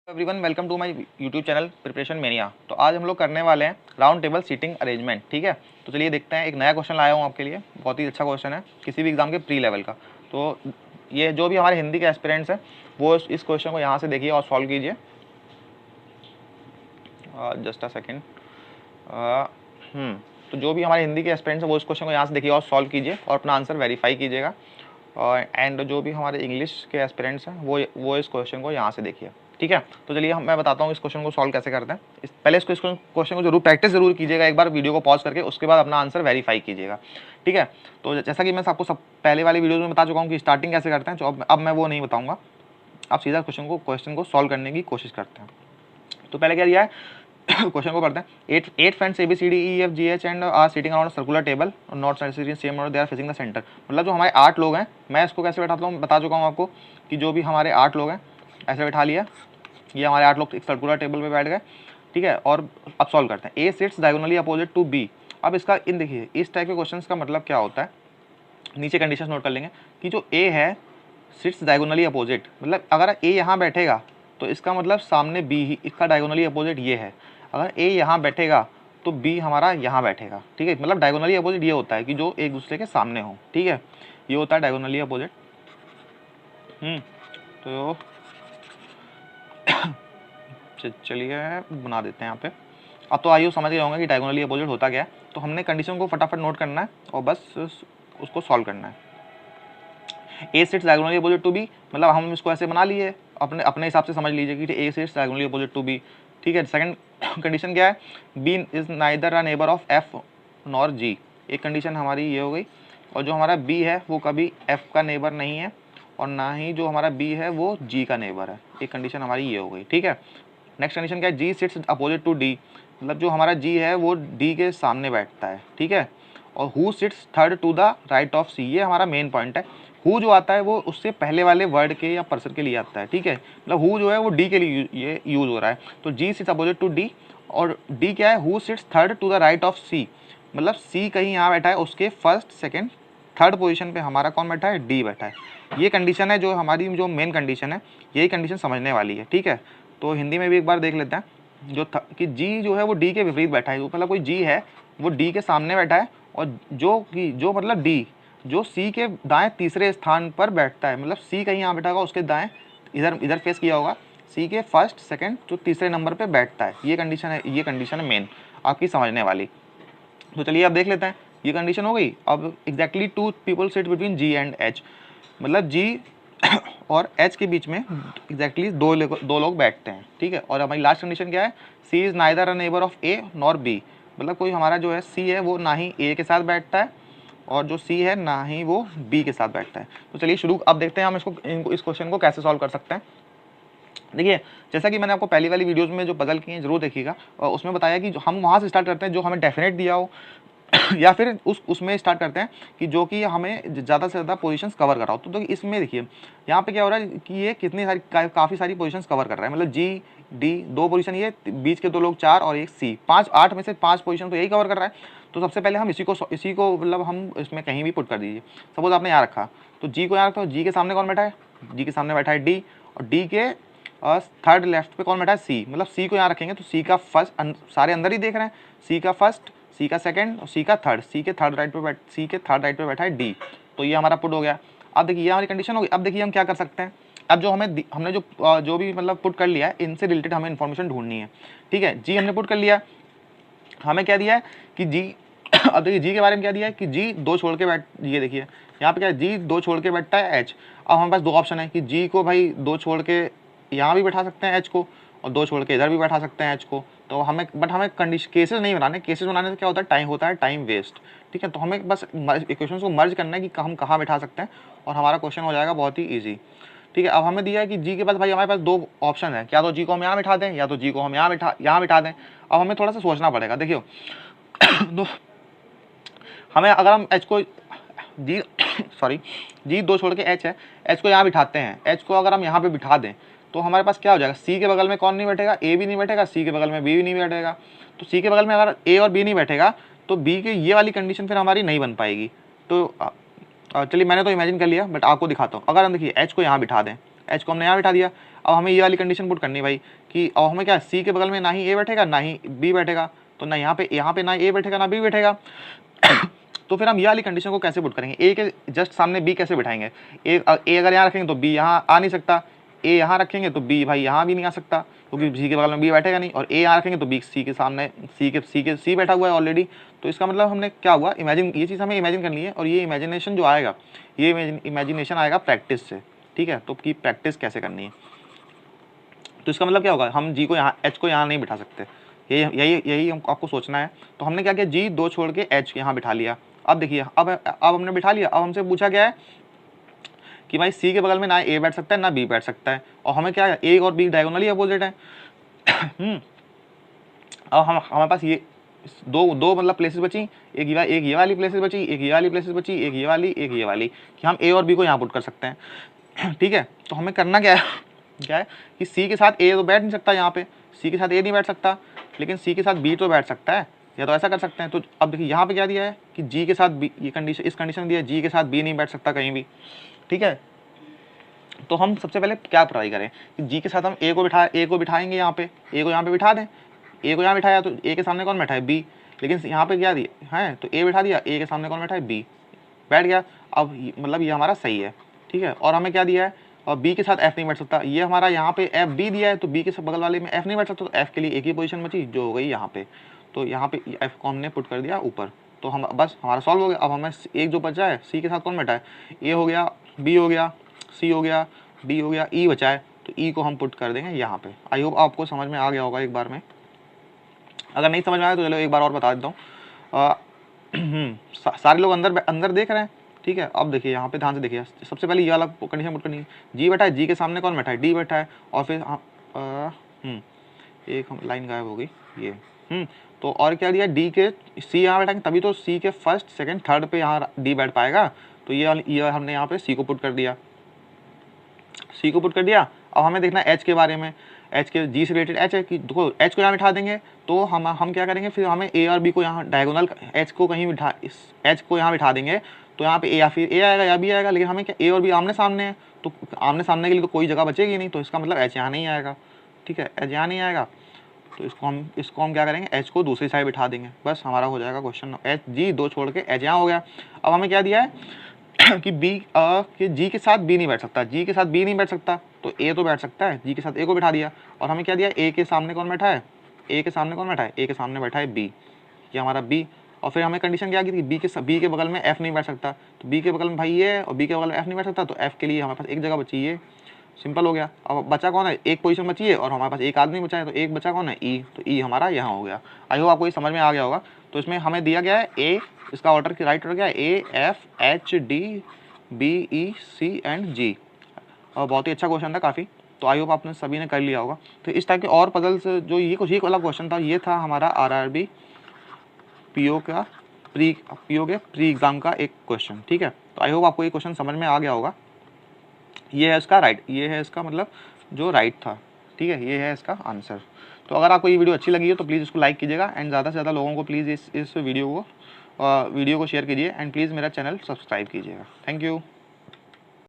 Everyone welcome to my YouTube channel preparation mania. तो आज हम लोग करने वाले हैं राउंड टेबल सीटिंग अरेंजमेंट। ठीक है, तो चलिए देखते हैं। एक नया क्वेश्चन लाया हूँ आपके लिए, बहुत ही अच्छा क्वेश्चन है किसी भी एग्जाम के प्री लेवल का। तो ये जो भी हमारे हिंदी के एस्पिरेंट्स हैं वो इस क्वेश्चन को यहाँ से देखिए और सॉल्व कीजिए। Just a second. तो जो भी हमारे हिंदी के एस्पिरेंट्स हैं वो इस क्वेश्चन को यहाँ से देखिए और सॉल्व कीजिए और अपना आंसर वेरीफाई कीजिएगा। एंड जो भी हमारे इंग्लिश के एस्पिरेंट्स हैं वो इस क्वेश्चन को यहाँ से देखिए। ठीक है, तो चलिए मैं बताता हूँ इस क्वेश्चन को सॉल्व कैसे करते हैं। पहले इस क्वेश्चन को जरूर प्रैक्टिस जरूर कीजिएगा एक बार वीडियो को पॉज करके, उसके बाद अपना आंसर वेरीफाई कीजिएगा। ठीक है, तो जैसा कि मैं आपको सब पहले वाली वीडियो में बता चुका हूँ कि स्टार्टिंग कैसे करते हैं, तो अब मैं वो नहीं बताऊँगा। आप सीधा क्वेश्चन को सॉल्व करने की कोशिश करते हैं। तो पहले क्या दिया है क्वेश्चन को करते हैं। 8 friends ABCDEFGH and are sitting around circular table not same और they are facing the centre. मतलब जो हमारे 8 लोग हैं, मैं इसको कैसे बैठाता हूँ बता चुका हूँ आपको कि जो भी हमारे 8 लोग हैं ऐसे बैठा लिया। ये हमारे 8 लोग एक सर्कुलर टेबल पे बैठ गए। ठीक है, और अब सॉल्व करते हैं। A sits diagonally opposite to B। अब इसका इन देखिए, इस टाइप के क्वेश्चन का मतलब क्या होता है, नीचे कंडीशन नोट कर लेंगे कि जो A है सिट्स डायगोनली अपोजिट, मतलब अगर A यहाँ बैठेगा तो इसका मतलब सामने B ही इसका डायगोनली अपोजिट ये है। अगर A यहाँ बैठेगा तो B हमारा यहाँ बैठेगा। ठीक है, मतलब डायगोनली अपोजिट ये होता है कि जो एक दूसरे के सामने हो। ठीक है, ये होता है डायगोनली अपोजिट। तो चलिए बना देते हैं यहाँ पे। अब तो आइए समझ गए होंगे कि डायगोनली अपोजिट होता क्या है। तो हमने कंडीशन को फटाफट नोट करना है और बस उसको सॉल्व करना है। A sits diagonally opposite to B, मतलब हम इसको ऐसे बना लिए, अपने हिसाब से समझ लीजिए कि A sits diagonally opposite to B। ठीक है, सेकंड कंडीशन क्या है, B is neither a neighbour of F nor G। एक कंडीशन हमारी ये हो गई। और जो हमारा B है वो कभी F का नेबर नहीं है और ना ही जो हमारा B है वो G का नेबर है। एक कंडीशन हमारी ये हो गई। ठीक है, नेक्स्ट कंडीशन क्या है, G sits opposite to D, मतलब जो हमारा G है वो D के सामने बैठता है। ठीक है, और who sits third to the right of C, ये हमारा मेन पॉइंट है। हु जो आता है वो उससे पहले वाले वर्ड के या पर्सन के लिए आता है। ठीक है, मतलब हु जो है वो डी के लिए ये यूज हो रहा है। तो G sits opposite to D, और डी क्या है, who sits third to the right of C, मतलब सी कहीं यहाँ बैठा है, उसके फर्स्ट सेकंड थर्ड पोजीशन पे हमारा कौन बैठा है, डी बैठा है। ये कंडीशन है जो हमारी जो मेन कंडीशन है, यही कंडीशन समझने वाली है। ठीक है, तो हिंदी में भी एक बार देख लेते हैं जो कि जी जो है वो डी के विपरीत बैठा है। मतलब कोई जी है वो डी के सामने बैठा है, और जो मतलब डी जो सी के दाएं तीसरे स्थान पर बैठता है, मतलब सी कहीं यहाँ बैठा होगा, उसके दाएं इधर फेस किया होगा, सी के फर्स्ट सेकंड जो तीसरे नंबर पे बैठता है। ये कंडीशन है मेन आपकी समझने वाली। तो चलिए अब देख लेते हैं, ये कंडीशन हो गई। अब exactly 2 people sit between ji and H, मतलब जी और एच के बीच में एग्जैक्टली दो लोग बैठते हैं। ठीक है, और हमारी लास्ट कंडीशन क्या है, C is neither a neighbour of A nor B, मतलब कोई हमारा जो है सी है वो ना ही ए के साथ बैठता है और जो सी है ना ही वो बी के साथ बैठता है। तो चलिए शुरू अब देखते हैं हम इस क्वेश्चन को कैसे सॉल्व कर सकते हैं। देखिए, जैसा कि मैंने आपको पहली वाली वीडियोस में जो पजल किए हैं जरूर देखिएगा, और उसमें बताया कि हम वहाँ से स्टार्ट करते हैं जो हमें डेफिनेट दिया हो या फिर उसमें स्टार्ट करते हैं कि जो कि हमें ज़्यादा से ज़्यादा पोजीशंस कवर करा हो। तो इसमें देखिए यहाँ पे क्या हो रहा है कि ये कितनी सारी काफ़ी सारी पोजीशंस कवर कर रहा है, मतलब जी डी 2 पोजीशन, ये बीच के 2 लोग 4 और एक सी 5, 8 में से 5 पोजीशन तो यही कवर कर रहा है। तो सबसे पहले हम इसी को मतलब हम इसमें कहीं भी पुट कर दीजिए। सपोज आपने यहाँ रखा तो जी को यहाँ रखा, तो जी के सामने कौन बैठा है, जी के सामने बैठा है डी, और डी के थर्ड लेफ्ट पे कौन बैठा है, सी, मतलब सी को यहाँ रखेंगे तो सी का फर्स्ट, सारे अंदर ही देख रहे हैं, सी का फर्स्ट, सी का सेकंड और सी का थर्ड, सी के थर्ड राइट पे बैठा है डी। तो ये हमारा पुट हो गया। अब देखिए ये हमारी कंडीशन हो गई। अब देखिए हम क्या कर सकते हैं, अब जो हमने जो भी मतलब पुट कर लिया है इनसे रिलेटेड हमें इन्फॉर्मेशन ढूंढनी है। ठीक है, जी हमने पुट कर लिया, हमें क्या दिया है कि जी अब देखिए जी के बारे में क्या दिया है कि जी 2 छोड़ के ये देखिए यहाँ पे क्या है, जी 2 छोड़ के बैठता है एच। अब हमारे पास 2 ऑप्शन है कि जी को भाई 2 छोड़ के यहाँ भी बैठा सकते हैं एच को, और 2 छोड़ के इधर भी बैठा सकते हैं एच को। तो हमें कंडीशन केसेस नहीं बनाने, केसेस बनाने से क्या होता है टाइम वेस्ट। ठीक है, तो हमें बस इक्वेशंस को मर्ज करना है कि हम कहाँ बैठा सकते हैं और हमारा क्वेश्चन हो जाएगा बहुत ही ईजी। ठीक है, अब हमें दिया है कि जी के पास भाई हमारे पास 2 ऑप्शन है, क्या तो जी को हम यहाँ बैठा दें या तो जी को हम यहाँ बैठा दें। अब हमें थोड़ा सा सोचना पड़ेगा। देखियो तो हमें अगर हम एच को जी जी 2 छोड़ के एच है, एच को यहाँ बिठाते हैं, एच को अगर हम यहाँ पे बिठा दें तो हमारे पास क्या हो जाएगा, सी के बगल में कौन नहीं बैठेगा, ए भी नहीं बैठेगा, सी के बगल में बी भी नहीं बैठेगा। तो सी के बगल में अगर ए और बी नहीं बैठेगा तो बी के ये वाली कंडीशन फिर हमारी नहीं बन पाएगी। तो चलिए मैंने तो इमेजिन कर लिया, बट आपको दिखाता हूँ। अगर हम देखिए एच को यहाँ बिठा दें एच को हमने यहाँ बिठा दिया। अब हमें ये वाली कंडीशन पुट करनी है भाई कि अब हमें क्या, सी के बगल में ना ही ए बैठेगा ना ही बी बैठेगा, तो ना यहाँ पे ना ए बैठेगा ना बी बैठेगा। तो फिर हम ये वाली कंडीशन को कैसे पुट करेंगे, ए के जस्ट सामने बी कैसे बिठाएंगे, ए अगर यहाँ रखेंगे तो बी यहाँ आ नहीं सकता, ए यहाँ रखेंगे तो बी भाई यहाँ भी नहीं आ सकता क्योंकि सी के बगल में बी बैठेगा नहीं, और ए यहाँ रखेंगे तो बी सी के सामने सी बैठा हुआ है ऑलरेडी। तो इसका मतलब हमने क्या हुआ, इमेजिन, ये चीज़ हमें इमेजिन करनी है, और ये इमेजिनेशन जो आएगा, ये इमेजिनेशन आएगा प्रैक्टिस से, ठीक है। तो की प्रैक्टिस कैसे करनी है, तो इसका मतलब क्या होगा, हम जी को यहाँ, एच को यहाँ नहीं बिठा सकते, यही आपको सोचना है। तो हमने क्या किया, जी 2 छोड़ के एच यहाँ बिठा लिया। अब देखिए, अब हमने बिठा लिया। अब हमसे पूछा गया है कि भाई सी के बगल में ना ए बैठ सकता है ना बी बैठ सकता है, और हमें क्या है, ए और बी डायगोनली अपोजिट है। अब हमारे पास ये दो मतलब प्लेसेस बची, एक ये वाली प्लेसेस बची, एक ये वाली प्लेसेस बची, एक ये वाली कि हम ए और बी को यहाँ पुट कर सकते हैं, ठीक है। तो हमें करना क्या है कि सी के साथ ए तो बैठ नहीं सकता, यहाँ पे सी के साथ ए नहीं बैठ सकता, लेकिन सी के साथ बी तो बैठ सकता है, या तो ऐसा कर सकते हैं। तो अब देखिए यहाँ पे क्या दिया है कि जी के साथ बी, ये कंडीशन, इस कंडीशन दिया है जी के साथ बी नहीं बैठ सकता कहीं भी, ठीक है। तो हम सबसे पहले क्या ट्राई करें कि जी के साथ हम ए को बिठाएंगे यहाँ पे, ए को यहाँ पे बिठा दें, ए को यहाँ बिठाया तो ए के सामने कौन बैठा है, बी, लेकिन यहाँ पे क्या दिया है, तो ए बिठा दिया, ए के सामने कौन बैठा है, बी बैठ गया। अब मतलब ये हमारा सही है, ठीक है। और हमें क्या दिया है, और बी के साथ एफ नहीं बैठ सकता, ये हमारा यहाँ पे एफ बी दिया है, तो बी के बगल वाले में एफ नहीं बैठ सकता, तो एफ के लिए एक ही पोजीशन बची जो हो गई यहाँ पे। तो यहाँ पे एफ को हमने पुट कर दिया ऊपर, तो हम बस हमारा सॉल्व हो गया। अब हमें एक जो बचा है, सी के साथ कौन बैठा है, ए हो गया, बी हो गया, सी हो गया, डी हो गया, ई बचा है, तो ई को हम पुट कर देंगे यहाँ पे। आई होप आपको समझ में आ गया होगा एक बार में, अगर नहीं समझ में आया तो चलो एक बार और बता देता हूँ। सारे लोग अंदर देख रहे हैं, ठीक है। अब देखिए यहाँ पे ध्यान से देखिए, सबसे पहले ये वाला कंडीशन पुट करनी है, जी बैठा है, जी के सामने कौन बैठा है, डी बैठा है, और फिर एक हम लाइन गायब हो गई ये, तो और क्या दिया, डी के सी यहाँ बैठाएंगे तभी तो सी के फर्स्ट सेकंड थर्ड पे यहाँ डी बैठ पाएगा, तो ये हमने यहाँ पे सी को पुट कर दिया, सी को पुट कर दिया। अब हमें देखना है एच के बारे में, एच के जी से रिलेटेड एच है कि देखो एच को यहाँ बिठा देंगे तो हम क्या करेंगे, फिर हमें ए और बी को यहाँ डायगोनल, एच को कहीं बिठा, इस एच को यहाँ बिठा देंगे तो यहाँ पे ए या फिर ए आएगा या बी आएगा, लेकिन हमें क्या ए और बी आमने सामने है, तो आमने सामने के लिए तो कोई जगह बचेगी नहीं, तो इसका मतलब एच यहाँ नहीं आएगा, ठीक है, एच यहाँ नहीं आएगा। तो इसको हम क्या करेंगे, एच को दूसरी साइड बिठा देंगे, बस हमारा हो जाएगा क्वेश्चन। एच जी 2 छोड़ के एच यहाँ हो गया। अब हमें क्या दिया है कि बी कि जी के साथ बी नहीं बैठ सकता, जी के साथ बी नहीं बैठ सकता तो ए तो बैठ सकता है, जी के साथ ए को बिठा दिया। और हमें क्या दिया, ए के सामने कौन बैठा है, ए के सामने कौन बैठा है, ए के सामने बैठा है बी, ये हमारा बी। और फिर हमें कंडीशन क्या की थी, बी के बगल में एफ नहीं बैठ सकता, तो बी के बगल में भाई ये है और बी के बगल में एफ नहीं बैठ सकता, तो एफ के लिए हमारे पास एक जगह बची है, सिंपल हो गया। अब बचा कौन है, एक पोजीशन बची है और हमारे पास एक आदमी बचा है, तो एक बचा कौन है, ई, तो ई हमारा यहाँ हो गया। आई होप आपको ये समझ में आ गया होगा। तो इसमें हमें दिया गया है ए, इसका ऑर्डर की राइट ऑर्डर क्या है, A F H D B E C and G, और बहुत ही अच्छा क्वेश्चन था काफ़ी। तो आई होप आपने सभी ने कर लिया होगा। तो इस टाइप के और पजल्स जो ये कुछ एक वाला क्वेश्चन था, ये था हमारा आरआरबी पीओ का पीओ के प्री एग्ज़ाम का एक क्वेश्चन, ठीक है। तो आई होप आपको ये क्वेश्चन समझ में आ गया होगा। ये है इसका राइट, ये है इसका मतलब जो राइट था, ठीक है, ये है इसका आंसर। तो अगर आपको ये वीडियो अच्छी लगी हो तो प्लीज़ इसको लाइक कीजिएगा, एंड ज़्यादा से ज़्यादा लोगों को प्लीज़ इस वीडियो को शेयर कीजिए, एंड प्लीज़ मेरा चैनल सब्सक्राइब कीजिएगा। Thank you.